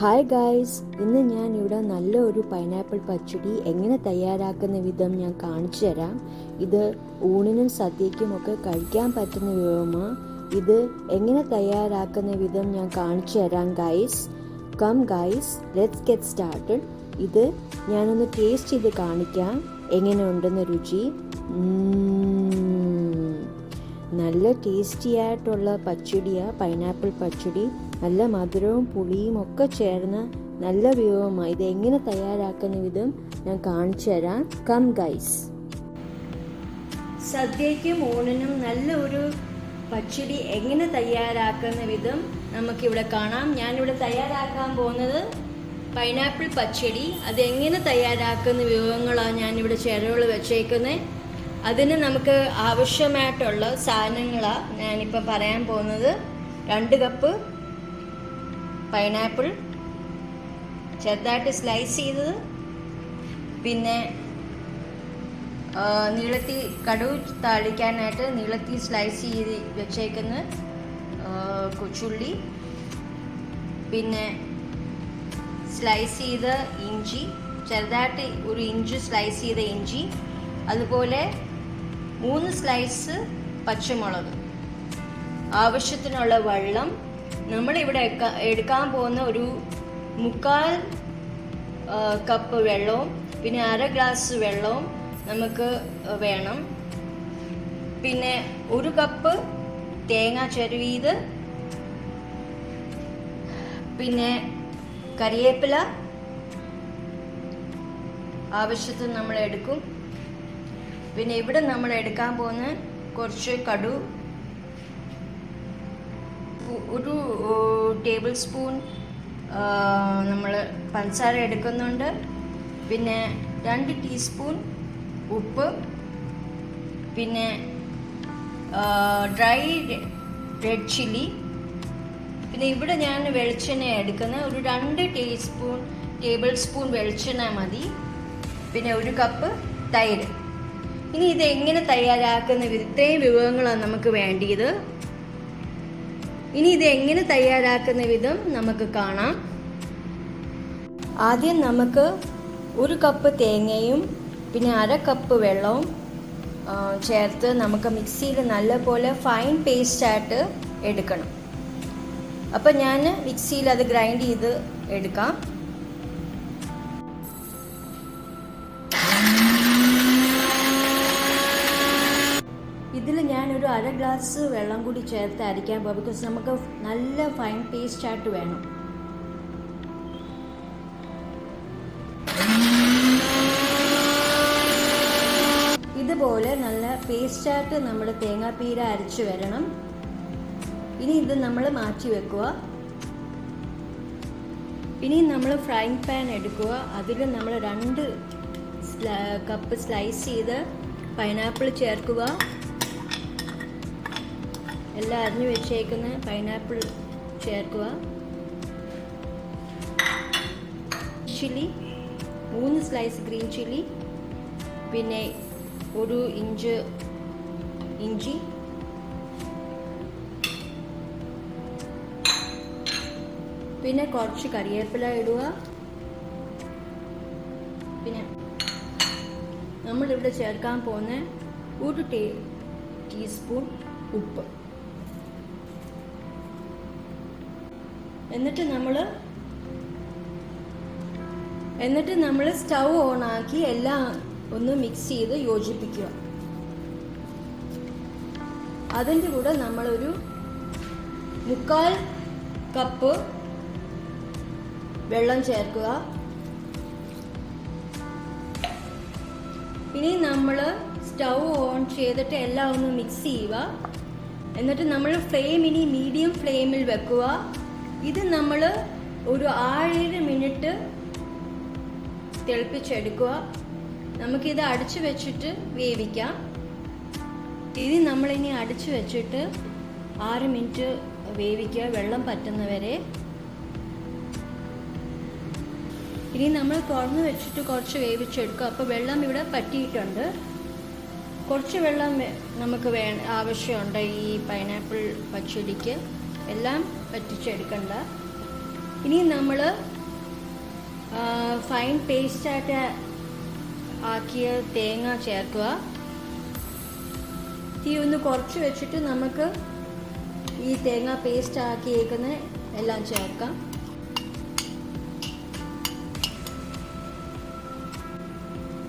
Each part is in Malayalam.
ഹായ് ഗായ്സ്, ഇന്ന് ഞാൻ ഇവിടെ നല്ല ഒരു പൈനാപ്പിൾ പച്ചടി എങ്ങനെ തയ്യാറാക്കുന്ന വിധം ഞാൻ കാണിച്ചു തരാം. ഇത് ഊണിനും സദ്യയ്ക്കും ഒക്കെ കഴിക്കാൻ പറ്റുന്ന വിഭവമാണ്. ഇത് എങ്ങനെ തയ്യാറാക്കുന്ന വിധം ഞാൻ കാണിച്ചു തരാം guys. Come guys, let's get started. ഇത് ഞാനൊന്ന് ടേസ്റ്റ് ചെയ്ത് കാണിക്കാം എങ്ങനെ ഉണ്ടെന്ന് രുചി. നല്ല ടേസ്റ്റി ആയിട്ടുള്ള പച്ചടിയാണ് പൈനാപ്പിൾ പച്ചടി. നല്ല മധുരവും പുളിയും ഒക്കെ ചേർന്ന നല്ല വിഭവമാണ്. ഇത് എങ്ങനെ തയ്യാറാക്കുന്ന വിധം ഞാൻ കാണിച്ചു തരാം. Come guys. സദ്യയ്ക്കും ഊണിനും നല്ല ഒരു പച്ചടി എങ്ങനെ തയ്യാറാക്കുന്ന വിധം നമുക്കിവിടെ കാണാം. ഞാനിവിടെ തയ്യാറാക്കാൻ പോകുന്നത് പൈനാപ്പിൾ പച്ചടി. അതെങ്ങനെ തയ്യാറാക്കുന്ന വിഭവങ്ങളാണ് ഞാനിവിടെ ചേരുവകൾ വെച്ചേക്കുന്നത്. അതിന് നമുക്ക് ആവശ്യമായിട്ടുള്ള സാധനങ്ങളാണ് ഞാനിപ്പോൾ പറയാൻ പോകുന്നത്. 2 കപ്പ് പൈനാപ്പിൾ ചെറുതായിട്ട് സ്ലൈസ് ചെയ്തത്, പിന്നെ നീളത്തിൽ കടുക് താളിക്കാനായിട്ട് നീളത്തിൽ സ്ലൈസ് ചെയ്ത് വെച്ചേക്കുന്ന കൊച്ചുള്ളി, പിന്നെ സ്ലൈസ് ചെയ്ത ഇഞ്ചി, ചെറുതായിട്ട് 1 ഇഞ്ച് സ്ലൈസ് ചെയ്ത ഇഞ്ചി, അതുപോലെ 3 സ്ലൈസ് പച്ചമുളക്, ആവശ്യത്തിനുള്ള വെള്ളം. നമ്മളിവിടെ എടുക്കാൻ പോകുന്ന ഒരു 3/4 കപ്പ് വെള്ളവും പിന്നെ 1/2 ഗ്ലാസ് വെള്ളവും നമുക്ക് വേണം. പിന്നെ 1 കപ്പ് തേങ്ങ ചിരവിയത്, പിന്നെ കറിവേപ്പില ആവശ്യത്തിന് നമ്മൾ എടുക്കും. പിന്നെ ഇവിടെ നമ്മൾ എടുക്കാൻ പോകുന്ന കുറച്ച് കടുക്, 1 ടേബിൾ സ്പൂൺ നമ്മൾ പഞ്ചസാര എടുക്കുന്നുണ്ട്, പിന്നെ 2 ടീസ്പൂൺ ഉപ്പ്, പിന്നെ ഡ്രൈ റെഡ് ചില്ലി. പിന്നെ ഇവിടെ ഞാൻ വെളിച്ചെണ്ണ എടുക്കുന്ന ഒരു 2 ടേബിൾ സ്പൂൺ വെളിച്ചെണ്ണ മതി. പിന്നെ 1 കപ്പ് തൈര്. ഇനി ഇത് എങ്ങനെ തയ്യാറാക്കുന്ന ഇത്രയും വിഭവങ്ങളാണ് നമുക്ക് വേണ്ടിയത്. ഇനി ഇത് എങ്ങനെ തയ്യാറാക്കുന്ന വിധം നമുക്ക് കാണാം. ആദ്യം നമുക്ക് 1 കപ്പ് തേങ്ങയും പിന്നെ 1/2 കപ്പ് വെള്ളവും ചേർത്ത് നമുക്ക് മിക്സിയിൽ നല്ലപോലെ ഫൈൻ പേസ്റ്റായിട്ട് എടുക്കണം. അപ്പം ഞാൻ മിക്സിയിൽ അത് ഗ്രൈൻഡ് ചെയ്ത് എടുക്കാം. ഇതിൽ ഞാനൊരു 1/2 ഗ്ലാസ് വെള്ളം കൂടി ചേർത്ത് അരിക്കാൻ പോകും. ബിക്കോസ് നമുക്ക് നല്ല ഫൈൻ പേസ്റ്റായിട്ട് വേണം. ഇതുപോലെ നല്ല പേസ്റ്റായിട്ട് നമ്മൾ തേങ്ങാപ്പീര അരച്ച് വരണം. ഇനി ഇത് നമ്മൾ മാറ്റി വെക്കുക. ഇനി നമ്മൾ ഫ്രൈങ് പാൻ എടുക്കുക. അതിൽ നമ്മൾ 2 കപ്പ് സ്ലൈസ് ചെയ്ത് പൈനാപ്പിൾ ചേർക്കുക. എല്ലാം അരിഞ്ഞു വെച്ചേക്കുന്ന പൈനാപ്പിൾ ചേർക്കുക. ചില്ലി 3 സ്ലൈസ് ഗ്രീൻ ചില്ലി, പിന്നെ 1 ഇഞ്ച് ഇഞ്ചി, പിന്നെ കുറച്ച് കറിവേപ്പില ഇടുക. പിന്നെ നമ്മളിവിടെ ചേർക്കാൻ പോകുന്ന 1 ടീസ്പൂൺ ഉപ്പ്. എന്നിട്ട് നമ്മൾ സ്റ്റൗ ഓൺ ആക്കി എല്ലാം ഒന്ന് മിക്സ് ചെയ്ത് യോജിപ്പിക്കുക. അതിൻ്റെ കൂടെ നമ്മളൊരു 3/4 കപ്പ് വെള്ളം ചേർക്കുക. ഇനി നമ്മൾ സ്റ്റൗ ഓൺ ചെയ്തിട്ട് എല്ലാം ഒന്ന് മിക്സ് ചെയ്യുക. എന്നിട്ട് നമ്മൾ ഫ്ലെയിം ഇനി മീഡിയം ഫ്ലെയിമിൽ വെക്കുക. ഇത് നമ്മൾ ഒരു 6 മിനിറ്റ് തിളപ്പിച്ചെടുക്കുക. നമുക്കിത് അടച്ചു വെച്ചിട്ട് വേവിക്കാം. ഇനി നമ്മളിനി അടച്ചു വെച്ചിട്ട് 6 മിനിറ്റ് വേവിക്കുക, വെള്ളം പറ്റുന്നവരെ. ഇനി നമ്മൾ തുറന്ന് വെച്ചിട്ട് കുറച്ച് വേവിച്ചെടുക്കുക. അപ്പോൾ വെള്ളം ഇവിടെ പറ്റിയിട്ടുണ്ട്. കുറച്ച് വെള്ളം നമുക്ക് ആവശ്യമുണ്ട് ഈ പൈനാപ്പിൾ പച്ചടിക്ക്. എല്ലാം പറ്റിച്ചെടുക്കണ്ട. ഇനി നമ്മൾ ഫൈൻ പേസ്റ്റായിട്ട് ആക്കിയ തേങ്ങ ചേർക്കുക. തീ ഒന്ന് കുറച്ച് വെച്ചിട്ട് നമുക്ക് ഈ തേങ്ങ പേസ്റ്റ് ആക്കിയേക്കുന്ന എല്ലാം ചേർക്കാം.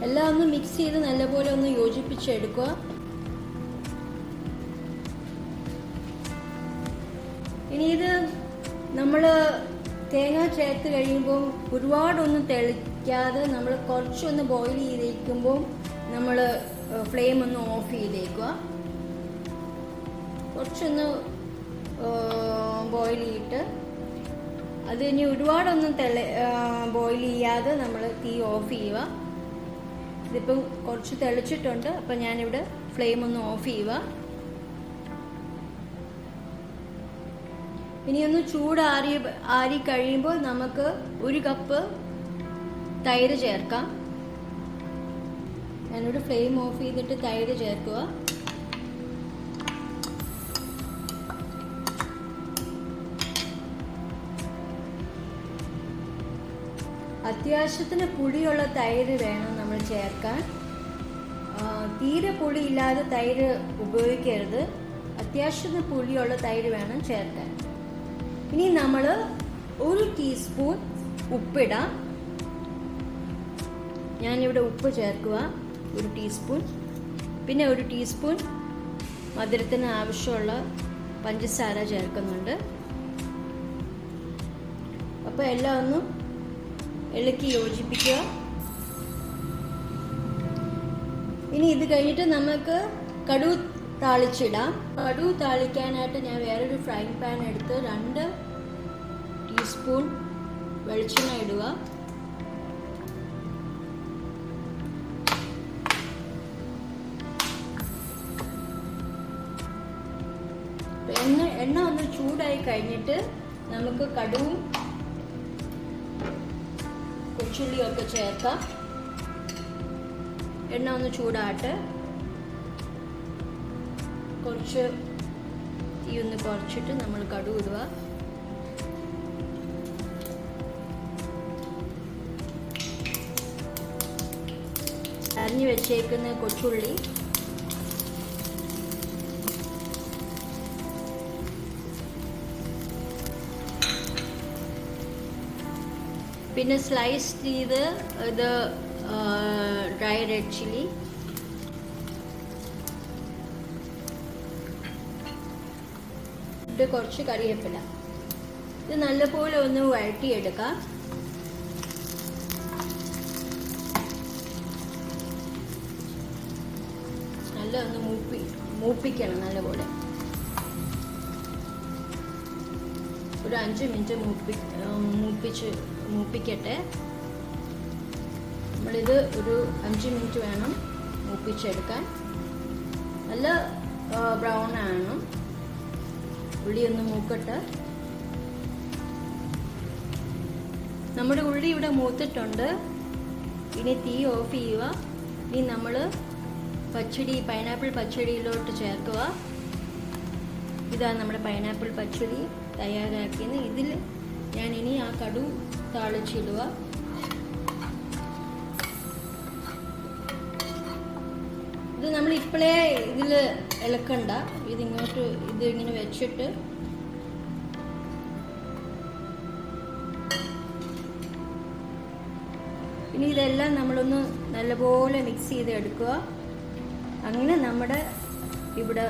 എല്ലാം ഒന്ന് മിക്സ് ചെയ്ത് നല്ലപോലെ ഒന്ന് യോജിപ്പിച്ചെടുക്കുക. ഇനി ഇത് നമ്മൾ തേങ്ങ ചേർത്ത് കഴിയുമ്പോൾ ഒരുപാടൊന്നും തിളയ്ക്കാതെ നമ്മൾ കുറച്ചൊന്ന് ബോയിൽ ചെയ്തേക്കുമ്പോൾ നമ്മൾ ഫ്ലെയിം ഒന്ന് ഓഫ് ചെയ്തേക്കുക. കുറച്ചൊന്ന് ബോയിൽ ചെയ്തിട്ട് അത് ഇനി ഒരുപാടൊന്നും ബോയിൽ ചെയ്യാതെ നമ്മൾ തീ ഓഫ് ചെയ്യുക. ഇതിപ്പം കുറച്ച് തിളച്ചിട്ടുണ്ട്, അപ്പം ഞാനിവിടെ ഫ്ലെയിം ഒന്ന് ഓഫ് ചെയ്യുക. ഇനി ഒന്ന് ആറി കഴിയുമ്പോൾ നമുക്ക് 1 കപ്പ് തൈര് ചേർക്കാം. ഞാനിവിടെ ഫ്ലെയിം ഓഫ് ചെയ്തിട്ട് തൈര് ചേർക്കുക. അത്യാവശ്യത്തിന് പുളിയുള്ള തൈര് വേണം നമ്മൾ ചേർക്കാൻ. തീരെ പുളിയില്ലാതെ തൈര് ഉപയോഗിക്കരുത്. അത്യാവശ്യത്തിന് പുളിയുള്ള തൈര് വേണം ചേർക്കാൻ. ഇനി നമ്മൾ 1 ടീസ്പൂൺ ഉപ്പിടാം. ഞാനിവിടെ ഉപ്പ് ചേർക്കുക 1 ടീസ്പൂൺ. പിന്നെ 1 ടീസ്പൂൺ മധുരത്തിന് ആവശ്യമുള്ള പഞ്ചസാര ചേർക്കുന്നുണ്ട്. അപ്പോൾ എല്ലാം ഒന്ന് ഇളക്കി യോജിപ്പിക്കുക. ഇനി ഇത് കഴിഞ്ഞിട്ട് നമുക്ക് കടുക് താളിച്ചിടാം. കടുക് താളിക്കാനായിട്ട് ഞാൻ വേറൊരു ഫ്രൈങ് പാൻ എടുത്ത് 2 ടീസ്പൂൺ വെളിച്ചെണ്ണ ഇടുക. എണ്ണ ഒന്ന് ചൂടായി കഴിഞ്ഞിട്ട് നമുക്ക് കടുകും കൊച്ചുള്ളിയൊക്കെ ചേർക്കാം. എണ്ണ ഒന്ന് ചൂടാട്ട്. കുറച്ച് തീ ഒന്ന് കുറച്ചിട്ട് നമ്മൾ കടുക് ഇടുക. അരിഞ്ഞു വെച്ചേക്കുന്ന കൊച്ചുള്ളി, പിന്നെ സ്ലൈസ് ചെയ്ത് ഇത് ഡ്രൈ റെഡ് ചില്ലി, കുറച്ച് കറിവേപ്പില. ഇത് നല്ലപോലെ ഒന്ന് വഴറ്റിയെടുക്കാം. നല്ല ഒന്ന് മൂപ്പിക്കണം. നല്ലപോലെ ഒരു 5 മിനിറ്റ് മൂപ്പിക്കട്ടെ. നമ്മളിത് ഒരു 5 മിനിറ്റ് വേണം മൂപ്പിച്ചെടുക്കാൻ. നല്ല ബ്രൗൺ ആണ്. ഉള്ളി ഒന്ന് മൂക്കട്ടെ. നമ്മുടെ ഉള്ളി ഇവിടെ മൂത്തിട്ടുണ്ട്. ഇനി തീ ഓഫ് ചെയ്യുക. ഇനി നമ്മൾ പൈനാപ്പിൾ പച്ചടിയിലോട്ട് ചേർക്കുക. ഇതാണ് നമ്മുടെ പൈനാപ്പിൾ പച്ചടി തയ്യാറാക്കിയത്. ഇതിൽ ഞാൻ ഇനി ആ കടുക് താളിച്ചിടുക. ഇത് നമ്മൾ ഇപ്പോഴേ ഇതിൽ ഇളക്കണ്ട. ഇതിങ്ങനെ വെച്ചിട്ട് ഇനി ഇതെല്ലാം നമ്മളൊന്ന് നല്ലപോലെ മിക്സ് ചെയ്തെടുക്കുക. അങ്ങനെ നമ്മുടെ ഇവിടെ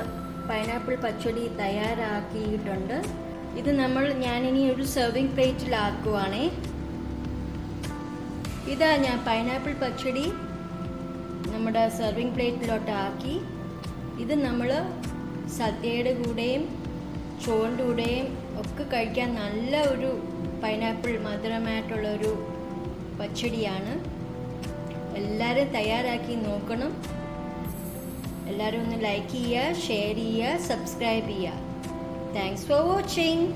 പൈനാപ്പിൾ പച്ചടി തയ്യാറാക്കിയിട്ടുണ്ട്. ഇത് ഞാനിനി ഒരു സെർവിങ് പ്ലേറ്റിലാക്കുവാണേ. ഇതാ ഞാൻ പൈനാപ്പിൾ പച്ചടി നമ്മുടെ സെർവിങ് പ്ലേറ്റിലോട്ട് ആക്കി. ഇത് നമ്മൾ സദ്യയുടെ കൂടെയും ചോറിൻ്റെ കൂടെയും ഒക്കെ കഴിക്കാൻ നല്ല ഒരു പൈനാപ്പിൾ മധുരമായിട്ടുള്ളൊരു പച്ചടിയാണ്. എല്ലാവരും തയ്യാറാക്കി നോക്കണം. എല്ലാവരും ഒന്ന് ലൈക്ക് ചെയ്യുക, ഷെയർ ചെയ്യുക, സബ്സ്ക്രൈബ് ചെയ്യുക. Thanks for watching.